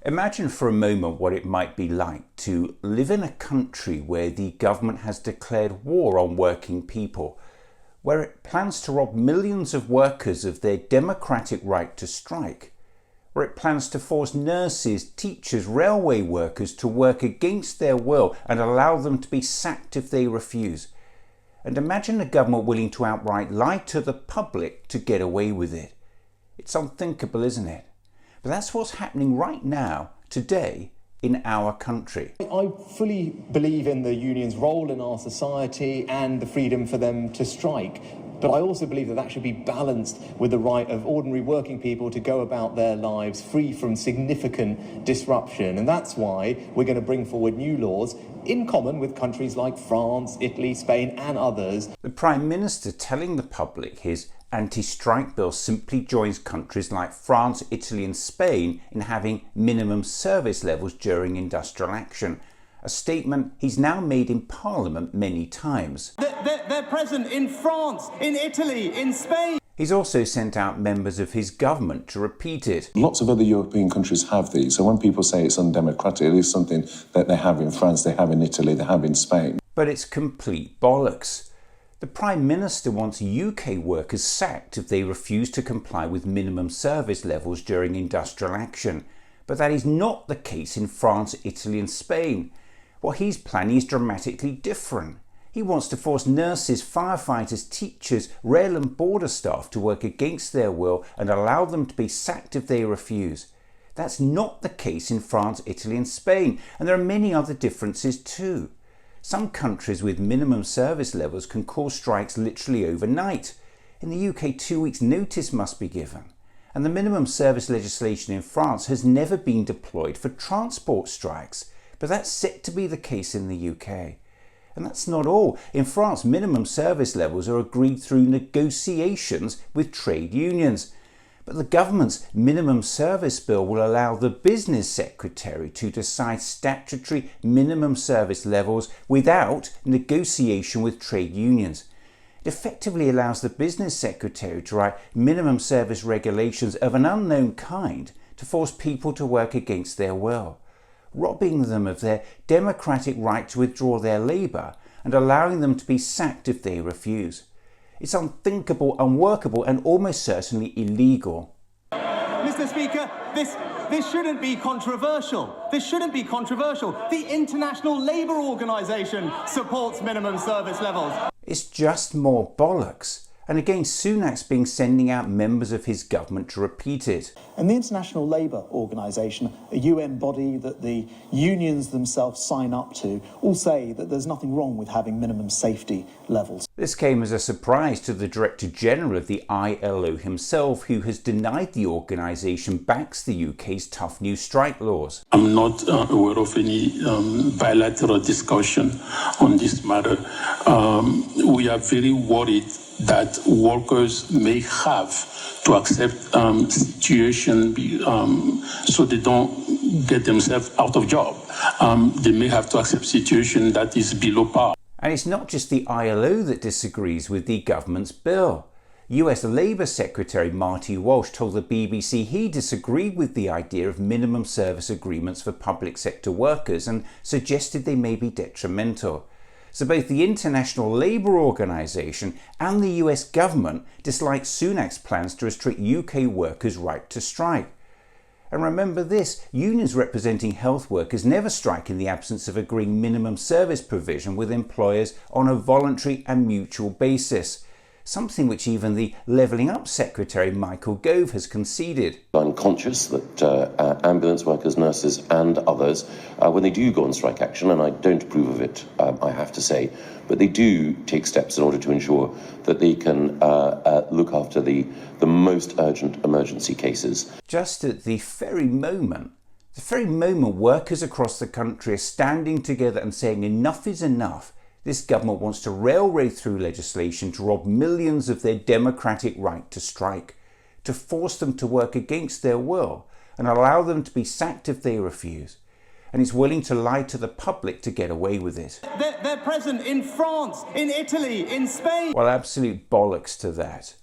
Imagine for a moment what it might be like to live in a country where the government has declared war on working people, where it plans to rob millions of workers of their democratic right to strike, where it plans to force nurses, teachers, railway workers to work against their will and allow them to be sacked if they refuse. And imagine a government willing to outright lie to the public to get away with it. It's unthinkable, isn't it? But that's what's happening right now, today, in our country. I fully believe in the union's role in our society and the freedom for them to strike. But I also believe that that should be balanced with the right of ordinary working people to go about their lives free from significant disruption. And that's why we're going to bring forward new laws in common with countries like France, Italy, Spain and others. The Prime Minister telling the public his anti-strike bill simply joins countries like France, Italy and Spain in having minimum service levels during industrial action. A statement he's now made in Parliament many times. They're present in France, in Italy, in Spain. He's also sent out members of his government to repeat it. Lots of other European countries have these, so when people say it's undemocratic, it is something that they have in France, they have in Italy, they have in Spain. But it's complete bollocks. The Prime Minister wants UK workers sacked if they refuse to comply with minimum service levels during industrial action. But that is not the case in France, Italy and Spain. What he's planning is dramatically different. He wants to force nurses, firefighters, teachers, rail and border staff to work against their will and allow them to be sacked if they refuse. That's not the case in France, Italy and Spain, and there are many other differences too. Some countries with minimum service levels can call strikes literally overnight. In the UK, 2 weeks' notice must be given. And the minimum service legislation in France has never been deployed for transport strikes. But that's set to be the case in the UK. And that's not all. In France, minimum service levels are agreed through negotiations with trade unions. But the government's minimum service bill will allow the business secretary to decide statutory minimum service levels without negotiation with trade unions. It effectively allows the business secretary to write minimum service regulations of an unknown kind to force people to work against their will, robbing them of their democratic right to withdraw their labour and allowing them to be sacked if they refuse. It's unthinkable, unworkable and almost certainly illegal. Mr. Speaker, this shouldn't be controversial. This shouldn't be controversial. The International Labour Organization supports minimum service levels. It's just more bollocks. And again, Sunak's been sending out members of his government to repeat it. And the International Labour Organization, a UN body that the unions themselves sign up to, all say that there's nothing wrong with having minimum safety levels. This came as a surprise to the Director General of the ILO himself, who has denied the organisation backs the UK's tough new strike laws. I'm not aware of any bilateral discussion on this matter. We are very worried that workers may have to accept situation so they don't get themselves out of job. They may have to accept situation that is below par. And it's not just the ILO that disagrees with the government's bill. US Labour Secretary Marty Walsh told the BBC he disagreed with the idea of minimum service agreements for public sector workers and suggested they may be detrimental. So both the International Labour Organization and the US government dislike Sunak's plans to restrict UK workers' right to strike. And remember this, unions representing health workers never strike in the absence of agreeing minimum service provision with employers on a voluntary and mutual basis. Something which even the Levelling Up Secretary Michael Gove has conceded. I'm conscious that ambulance workers, nurses and others, when they do go on strike action, and I don't approve of it, I have to say, but they do take steps in order to ensure that they can look after the most urgent emergency cases. Just at the very moment workers across the country are standing together and saying enough is enough, this government wants to railway through legislation to rob millions of their democratic right to strike, to force them to work against their will and allow them to be sacked if they refuse. And it's willing to lie to the public to get away with it. They're present in France, in Italy, in Spain. Well, absolute bollocks to that.